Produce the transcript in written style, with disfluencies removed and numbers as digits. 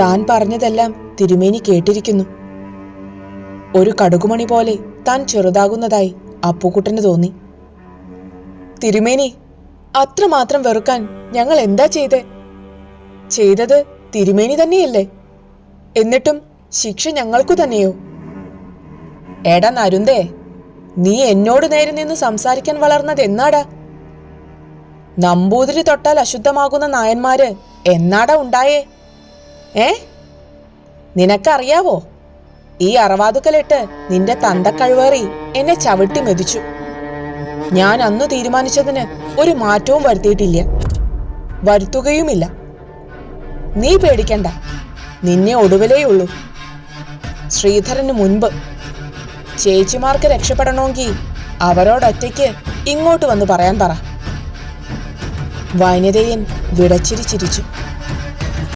താൻ പറഞ്ഞതെല്ലാം തിരുമേനി കേട്ടിരിക്കുന്നു. ഒരു കടുകുമണി പോലെ താൻ ചെറുതാകുന്നതായി അപ്പുക്കുട്ടന് തോന്നി. തിരുമേനി, അത്രമാത്രം വെറുക്കാൻ ഞങ്ങൾ എന്താ ചെയ്തത് തിരുമേനി തന്നെയല്ലേ? എന്നിട്ടും ശിക്ഷ ഞങ്ങൾക്കു തന്നെയോ? എടാ നരുന്തേ, നീ എന്നോട് നേരെ നിന്ന് സംസാരിക്കാൻ വളർന്നത് എന്നാടാ? നമ്പൂതിരി തൊട്ടാൽ അശുദ്ധമാകുന്ന നായന്മാര് എന്നാടാ ഉണ്ടായേ? നിനക്കറിയാവോ, ഈ അറവാതുക്കലിട്ട് നിന്റെ തന്തക്കഴുവേറി എന്നെ ചവിട്ടി മെതിച്ചു. ഞാൻ അന്നു തീരുമാനിച്ചതിന് ഒരു മാറ്റവും വരുത്തിയിട്ടില്ല, വരുത്തുകയുമില്ല. നീ പേടിക്കണ്ട, നിന്നെ ഒടുവിലേയുള്ളൂ. ശ്രീധരന് മുൻപ് ചേച്ചിമാർക്ക് രക്ഷപ്പെടണമെങ്കിൽ അവരോടൊറ്റയ്ക്ക് ഇങ്ങോട്ട് വന്ന് പറയാൻ പറ. വൈനതേയൻ വിടച്ചിരി ചിരിച്ചു.